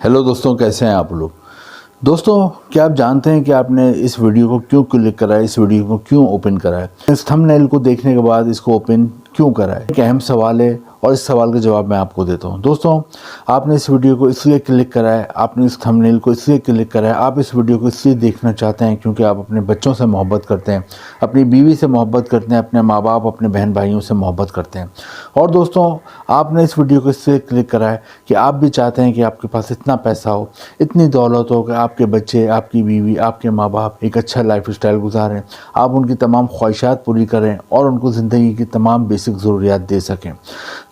Hello दोस्तों, कैसे हैं आप लोग। दोस्तों, क्या आप जानते हैं कि आपने इस वीडियो को क्यों क्लिक करा है, इस वीडियो को क्यों ओपन करा है, इस थंबनेल को देखने के बाद इसको ओपन क्यों करा है। एक अहम सवाल है और इस सवाल का जवाब मैं आपको देता हूं। दोस्तों, आपने इस वीडियो को इसलिए क्लिक करा है, आपने इस थंबनेल को इसलिए क्लिक करा है, आप इस वीडियो को इसलिए देखना चाहते हैं क्योंकि आप अपने बच्चों से मोहब्बत करते हैं, अपनी बीवी से मोहब्बत करते हैं, अपने माँ बाप, अपने बहन भाइयों से मोहब्बत करते हैं। और दोस्तों, आपने इस वीडियो को इसलिए क्लिक करा है कि आप भी चाहते हैं कि आपके पास इतना पैसा हो, इतनी दौलत हो कि आपके बच्चे, आपकी बीवी, आपके माँ बाप एक अच्छा लाइफ स्टाइल गुजारें, आप उनकी तमाम ख्वाहिशात पूरी करें और उनको ज़िंदगी की तमाम बेसिक ज़रूरियात दे सकें।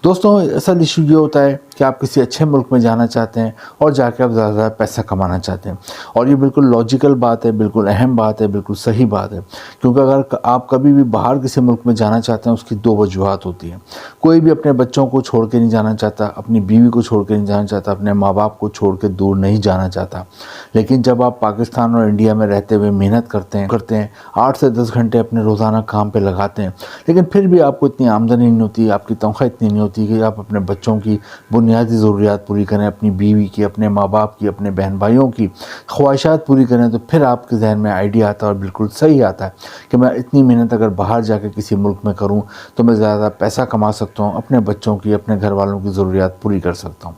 दोस्तों, असल इशू ये होता है कि आप किसी अच्छे मुल्क में जाना चाहते हैं और जाके आप ज़्यादा पैसा कमाना चाहते हैं, और ये बिल्कुल लॉजिकल बात है, बिल्कुल अहम बात है, बिल्कुल सही बात है। क्योंकि अगर आप कभी भी बाहर किसी मुल्क में जाना चाहते हैं, उसकी दो वजूहत होती हैं। कोई भी अपने बच्चों को छोड़ के नहीं जाना चाहता, अपनी बीवी को छोड़ के नहीं जाना चाहता, अपने माँ बाप को छोड़ के दूर नहीं जाना चाहता। लेकिन जब आप पाकिस्तान और इंडिया में रहते हुए मेहनत करते हैं 8 से 10 घंटे अपने रोज़ाना काम पे लगाते हैं, लेकिन फिर भी आपको इतनी आमदनी नहीं होती, आपकी तनख्वाह इतनी नहीं होती कि आप अपने बच्चों की बुनियादी ज़रूरियात पूरी करें, अपनी बीवी की, अपने माँ बाप की, अपने बहन भाइयों की ख्वाहिशात पूरी करें। तो फिर आपके जहन में आइडिया आता है और बिल्कुल सही आता है कि मैं इतनी मेहनत अगर बाहर जाकर किसी मुल्क में करूं तो मैं ज़्यादा पैसा कमा सकता हूं, अपने बच्चों की, अपने घर वालों की ज़रूरियात पूरी कर सकता हूं।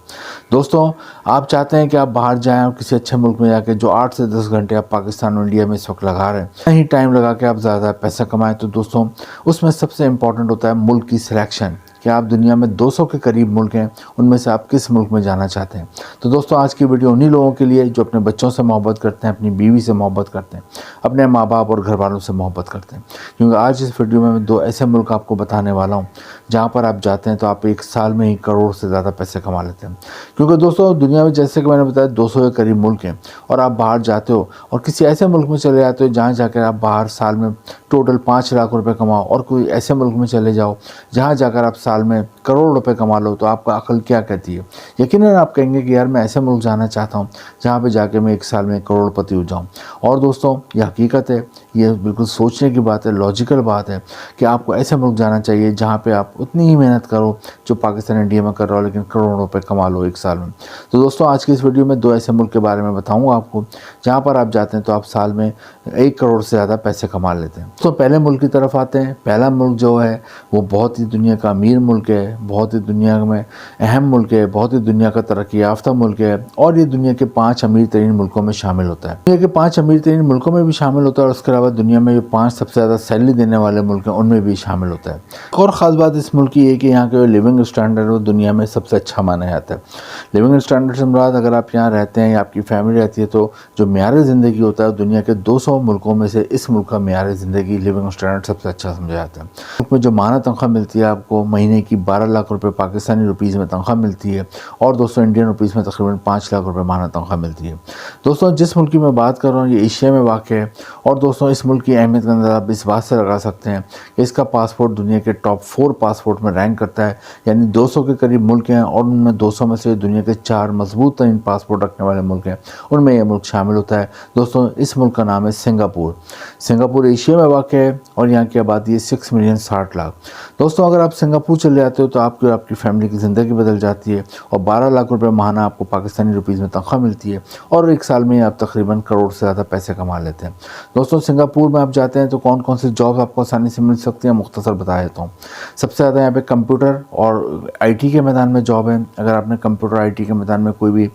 दोस्तों, आप चाहते हैं कि आप बाहर जाएं और किसी अच्छे मुल्क में जाकर जो 8 से 10 घंटे आप पाकिस्तान और इंडिया में इस वक्त लगा रहे हैं, नहीं टाइम लगा के आप ज़्यादा पैसा कमाएं। तो दोस्तों, उसमें सबसे इम्पॉर्टेंट होता है मुल्क की सिलेक्शन, कि आप दुनिया में 200 के करीब मुल्क हैं, उनमें से आप किस मुल्क में जाना चाहते हैं। तो दोस्तों, आज की वीडियो उन्हीं लोगों के लिए जो अपने बच्चों से मोहब्बत करते हैं, अपनी बीवी से मोहब्बत करते हैं, अपने माँ बाप और घर वालों से मोहब्बत करते हैं। क्योंकि आज इस वीडियो में मैं 2 ऐसे मुल्क आपको बताने वाला हूँ जहाँ पर आप जाते हैं तो आप एक साल में ही करोड़ से ज़्यादा पैसे कमा लेते हैं। क्योंकि दोस्तों, दुनिया में जैसे कि मैंने बताया 200 के करीब मुल्क हैं, और आप बाहर जाते हो और किसी ऐसे मुल्क में चले जाते हो जहाँ जाकर आप बाहर साल में टोटल 5 लाख रुपए कमाओ, और कोई ऐसे मुल्क में चले जाओ जहाँ जाकर आप साल में करोड़ रुपए कमा लो, तो आपका अक्ल क्या कहती है। यकीनन आप कहेंगे कि यार मैं ऐसे मुल्क जाना चाहता हूँ जहाँ पे जाके मैं एक साल में करोड़पति हो जाऊँ। और दोस्तों, ये हकीकत है, ये बिल्कुल सोचने की बात है, लॉजिकल बात है कि आपको ऐसे मुल्क जाना चाहिए जहाँ पे आप उतनी ही मेहनत करो जो पाकिस्तान इंडिया में कर रहा हो, लेकिन करोड़ों रुपए कमा लो एक साल में। तो दोस्तों, आज की इस वीडियो में 2 ऐसे मुल्क के बारे में बताऊँगा आपको जहाँ पर आप जाते हैं तो आप साल में 1 करोड़ से ज़्यादा पैसे कमा लेते हैं। तो पहले मुल्क की तरफ आते हैं। पहला मुल्क जो है वो बहुत ही दुनिया का अमीर मुल्क है, बहुत ही दुनिया में अहम मुल्क है, बहुत ही दुनिया का तरक्की याफ्ता मुल्क है, और ये दुनिया के 5 अमीर तरीन मुल्कों में शामिल होता है। दुनिया के 5 अमीर तरीन मुल्कों में भी शामिल होता है, और उसके अलावा दुनिया में जो 5 सबसे ज़्यादा सैलरी देने वाले मुल्क हैं उनमें भी शामिल होता है। एक और ख़ास बात इस मुल्क की है कि यहाँ के लिविंग स्टैंडर्ड वो दुनिया में सबसे अच्छा माना जाता है। लिविंग स्टैंडर्ड से मुराद, अगर आप यहाँ रहते हैं या आपकी फैमिली रहती है, तो जो मेयार ज़िंदगी होता है दुनिया के 200 मुल्कों में से इस मुल्क का मेयार ज़िंदगी लिविंग स्टैंडर्ड सबसे अच्छा समझा जाता है। मुल्क में जो माना तनख्वाह मिलती है आपको महीने की 12 लाख रुपए पाकिस्तानी रुपीज़ में तनख्वाह मिलती है, और दोस्तों इंडियन रुपीज़ में तकरीबन 5 लाख रुपए माना तनख्वाह मिलती है। दोस्तों, जिस मुल्क की मैं बात कर रहा हूँ ये एशिया में वाक़ है, और दोस्तों इस मुल्क की अहमियत का अंदाज़ा आप इस बात से लगा सकते हैं कि इसका पासपोर्ट दुनिया के टॉप 4 पासपोर्ट में रैंक करता है। यानी 200 के करीब मुल्क हैं, और उनमें 200 में से दुनिया के 4 मजबूत तरीन पासपोर्ट रखने वाले मुल्क हैं, उनमें यह मुल्क शामिल होता है। दोस्तों, इस मुल्क का नाम है सिंगापुर। सिंगापुर एशिया में वाक़ है, और यहाँ की आबादी है 6 मिलियन 60 लाख। दोस्तों, अगर आप सिंगापुर चले जाते हो तो आपकी और आपकी फैमिली की ज़िंदगी बदल जाती है, और 12 लाख रुपए माहाना आपको पाकिस्तानी रुपीज़ में तनख्वाह मिलती है, और एक साल में आप तकरीबन करोड़ से ज़्यादा पैसे कमा लेते हैं। दोस्तों, सिंगापुर में आप जाते हैं तो कौन कौन सी जॉब आपको आसानी से मिल सकती है, मुख्तसर बता देता हूँ। सबसे ज़्यादा यहाँ पे कंप्यूटर और IT के मैदान में जॉब है। अगर आपने कंप्यूटर IT के मैदान में कोई भी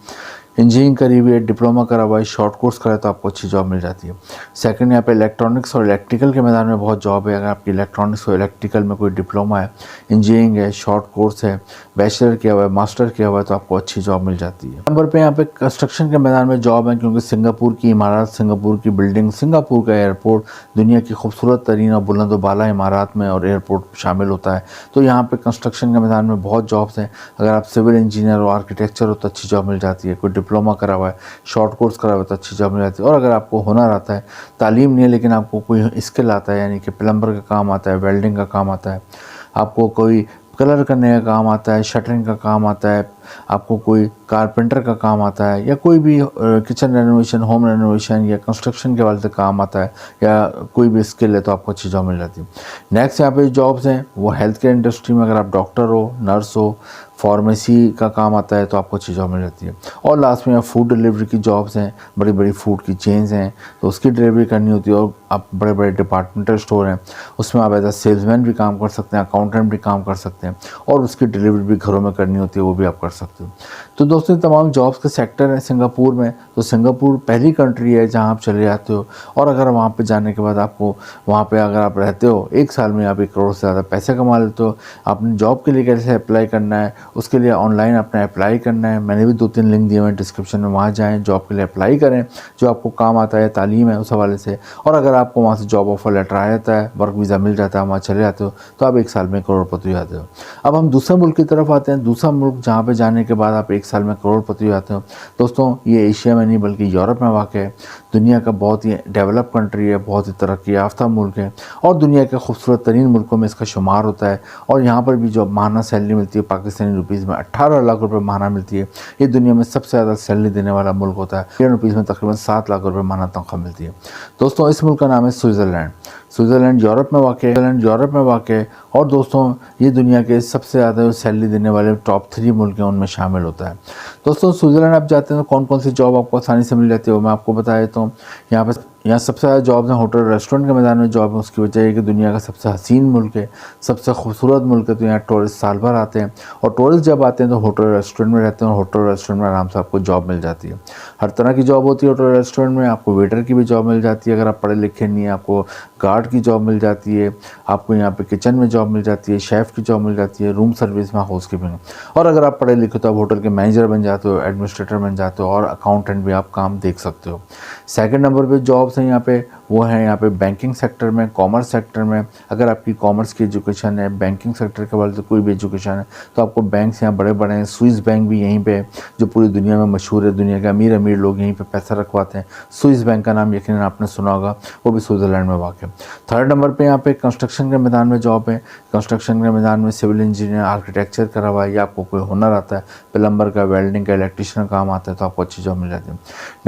इंजीनियरिंग करी हुई है, डिप्लोमा करा हुआ है, शॉर्ट कोर्स करा है, तो आपको अच्छी जॉब मिल जाती है। सेकंड, यहाँ पे इलेक्ट्रॉनिक्स और इलेक्ट्रिकल के मैदान में बहुत जॉब है। अगर आपकी इलेक्ट्रॉनिक्स और इलेक्ट्रिकल में कोई डिप्लोमा है, इंजीनियरिंग है, शॉर्ट कोर्स है, बैचलर किया हुआ है, मास्टर किया हुआ है, तो आपको अच्छी जॉब मिल जाती है। नंबर पे यहाँ पे कंस्ट्रक्शन के मैदान में जॉब है, क्योंकि सिंगापुर की इमारत, सिंगापुर की बिल्डिंग, सिंगापुर का एयरपोर्ट दुनिया की खूबसूरत तरीन और बुलंद बाला इमारत में और एयरपोर्ट शामिल होता है। तो यहाँ पे कंस्ट्रक्शन के मैदान में बहुत जॉब्स हैं। अगर आप सिविल इंजीनियर और आर्किटेक्चर हो तो अच्छी जॉब मिल जाती है। कोई डिप्लोमा करा हुआ है, शॉर्ट कोर्स करा हुआ है, तो अच्छी जॉब मिल जाती है। और अगर आपको हुनर आता है, तालीम नहीं है लेकिन आपको कोई स्किल आता है, यानी कि प्लम्बर का काम आता है, वेल्डिंग का काम आता है, आपको कोई कलर करने का काम आता है, शटरिंग का काम आता है, आपको कोई कारपेंटर का काम आता है या कोई भी किचन रेनोवेशन, होम रेनोवेशन या कंस्ट्रक्शन के वाले से काम आता है या कोई भी स्किल है तो आपको अच्छी जॉब मिल जाती है। नेक्स्ट यहाँ पे जॉब्स हैं वो हेल्थ केयर इंडस्ट्री में, अगर आप डॉक्टर हो, नर्स हो, फार्मेसी का काम आता है तो आपको अच्छी जॉब मिल जाती है। और लास्ट में फूड डिलीवरी की जॉब्स हैं, बड़ी बड़ी फूड की चेन्स हैं तो उसकी डिलीवरी करनी होती है। और आप बड़े बड़े डिपार्टमेंटल स्टोर हैं उसमें आप एज अ सेल्समैन भी काम कर सकते हैं, अकाउंटेंट भी काम कर सकते हैं और उसकी डिलीवरी भी घरों में करनी होती है, वो भी आप कर सकते हो। तो दोस्तों तमाम जॉब्स के सेक्टर हैं सिंगापुर में। तो सिंगापुर पहली कंट्री है जहाँ आप चले जाते हो और अगर वहाँ पे जाने के बाद आपको वहाँ पे अगर आप रहते हो 1 साल में आप 1 करोड़ से ज़्यादा पैसे कमा लेते हो। आपने जॉब के लिए कैसे अप्लाई करना है उसके लिए ऑनलाइन आपने अप्लाई करना है। मैंने भी 2-3 लिंक दिए हुए हैं डिस्क्रिप्शन में, वहाँ जाएँ, जॉब के लिए अप्लाई करें जो आपको काम आता है, तालीम है उस हवाले से। और अगर आपको वहाँ से जॉब ऑफर लेटर आ जाता है, वर्क वीज़ा मिल जाता है, वहाँ चले जाते हो तो आप 1 साल में करोड़पति हो जाते हो। अब हम दूसरे मुल्क की तरफ आते हैं। दूसरा मुल्क जहाँ पे जाने के बाद आप 1 साल में करोड़पति हो जाते हो। दोस्तों ये एशिया में नहीं बल्कि यूरोप में वाक़ है। दुनिया का बहुत ही डेवलप कंट्री है, बहुत ही तरक्की याफ्ता मुल्क है और दुनिया के खूबसूरत तरीन मुल्कों में इसका शुमार होता है। और यहाँ पर भी जो माहाना सैलरी मिलती है पाकिस्तानी रुपीज़ में 18 लाख रुपये माहाना मिलती है। ये दुनिया में सबसे ज़्यादा सैलरी देने वाला मुल्क होता है। इंडियन रुपीज़ में तकरीबन 7 लाख रुपये माहाना तनख्वाह मिलती है। दोस्तों इस मुल्क का नाम है स्विट्ज़रलैंड। स्विट्ज़रलैंड यूरोप में वाक़ है और दोस्तों ये दुनिया के सबसे ज़्यादा सैलरी देने वाले टॉप 3 मुल्क हैं उनमें शामिल होता है। दोस्तों स्विट्ज़रलैंड आप जाते हैं तो कौन कौन सी जॉब आपको आसानी से मिल जाती है वो मैं आपको बता देता हूँ। यहाँ सबसे ज़्यादा जॉब्स हैं होटल रेस्टोरेंट के मैदान में जॉब है। उसकी वजह है कि दुनिया का सबसे हसीन मुल्क है, सबसे खूबसूरत मुल्क है, तो यहाँ टूरिस्ट साल भर आते हैं और टूरिस्ट जब आते हैं तो होटल रेस्टोरेंट में रहते हैं और होटल रेस्टोरेंट में आराम से आपको जॉब मिल जाती है। हर तरह की जॉब होती है होटल रेस्टोरेंट में। आपको वेटर की भी जॉब मिल जाती है अगर आप पढ़े लिखे नहीं हैं, आपको गार्ड की जॉब मिल जाती है, आपको यहाँ पे किचन में जॉब मिल जाती है, शेफ़ की जॉब मिल जाती है, रूम सर्विस में, हाउस कीपिंग। और अगर आप पढ़े लिखे तो आप होटल के मैनेजर बन जाते हो, एडमिनिस्ट्रेटर बन जाते हो और अकाउंटेंट भी आप काम देख सकते हो। सेकंड नंबर पे जॉब्स हैं यहाँ पे वो है यहाँ पे बैंकिंग सेक्टर में, कॉमर्स सेक्टर में। अगर आपकी कॉमर्स की एजुकेशन है, बैंकिंग सेक्टर के वाले से कोई भी एजुकेशन है तो आपको बैंक्स यहाँ बड़े बड़े हैं। स्विस बैंक भी यहीं पे है जो पूरी दुनिया में मशहूर है। दुनिया के अमीर अमीर लोग यहीं पे पैसा रखवाते हैं। स्विस बैंक का नाम यकीनन आपने सुना होगा, वो भी स्विट्ज़रलैंड में वाक़ है। थर्ड नंबर पर यहाँ पे कंस्ट्रक्शन के मैदान में जॉब है। कंस्ट्रक्शन के मैदान में सिविल इंजीनियर, आर्किटेक्चर करा हुआ है या आपको कोई हुनर आता है, प्लम्बर का, वेल्डिंग का, इलेक्ट्रिशियन का काम आता है तो आपको अच्छी जॉब मिल जाती है।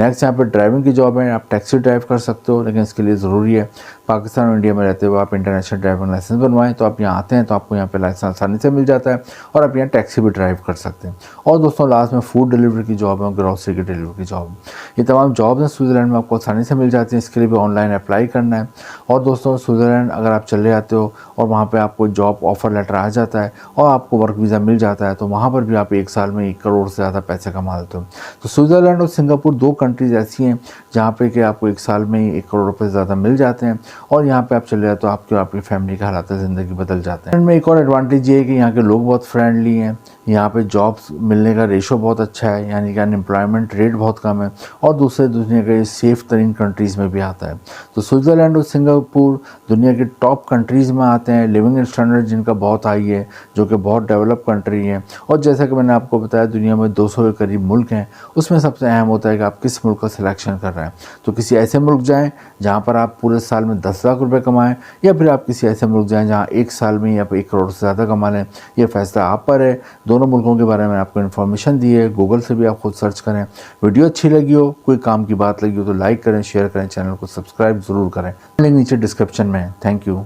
नेक्स्ट यहाँ पर ड्राइविंग की जॉब है। आप टैक्सी ड्राइव कर सकते हो लेकिन इसके लिए ज़रूरी है पाकिस्तान और इंडिया में रहते हुए आप इंटरनेशनल ड्राइविंग लाइसेंस बनवाएं। तो आप यहाँ आते हैं तो आपको यहाँ पे लाइसेंस आसानी से मिल जाता है और आप यहाँ टैक्सी भी ड्राइव कर सकते हैं। और दोस्तों लास्ट में फूड डिलीवरी की जॉब है, ग्रॉसरी की डिलीवरी की जॉब। ये तमाम जॉब्स हैं स्विट्ज़रलैंड में, आपको आसानी से मिल जाती हैं। इसके लिए भी ऑनलाइन अप्लाई करना है। और दोस्तों स्विट्ज़रलैंड अगर आप चले जाते हो और वहाँ पर आपको जॉब ऑफर लेटर आ जाता है और आपको वर्क वीज़ा मिल जाता है तो वहाँ पर भी आप 1 साल में 1 करोड़ से ज़्यादा पैसे कमा लेते हो। तो स्विट्ज़रलैंड और सिंगापुर 2 कंट्रीज़ ऐसी हैं जहाँ पे कि आपको 1 साल में 1 करोड़ रुपये से ज़्यादा मिल जाते हैं और यहाँ पे आप चले जाते हो आपकी और आपकी फैमिली का हालात ज़िंदगी बदल जाते हैं। इनमें एक और एडवांटेज ये है कि यहाँ के लोग बहुत फ्रेंडली हैं, यहाँ पे जॉब्स मिलने का रेशो बहुत अच्छा है, यानी कि अनएम्प्लॉयमेंट रेट बहुत कम है और दूसरे दुनिया के सेफ़ तरीन कंट्रीज़ में भी आता है। तो स्विट्ज़रलैंड और सिंगापुर दुनिया के टॉप कंट्रीज़ में आते हैं। लिविंग स्टैंडर्ड जिनका बहुत हाई है, जो कि बहुत डेवलप कंट्री हैं। और जैसा कि मैंने आपको बताया दुनिया में 200 के करीब मुल्क हैं, उसमें सबसे अहम होता है कि आप किस मुल्क का सिलेक्शन कर रहे हैं। तो किसी ऐसे मुल्क जाएँ जहाँ पर आप पूरे साल में 10 लाख रुपये कमाएँ या फिर आप किसी ऐसे मुल्क जाएँ जहाँ 1 साल में या 1 करोड़ से ज़्यादा कमा लें। ये फ़ैसला आप पर है। दोनों मुल्कों के बारे में आपको इन्फॉर्मेशन दी है, गूगल से भी आप खुद सर्च करें। वीडियो अच्छी लगी हो, कोई काम की बात लगी हो तो लाइक करें, शेयर करें, चैनल को सब्सक्राइब ज़रूर करें। लिंक नीचे डिस्क्रिप्शन में है। Thank you.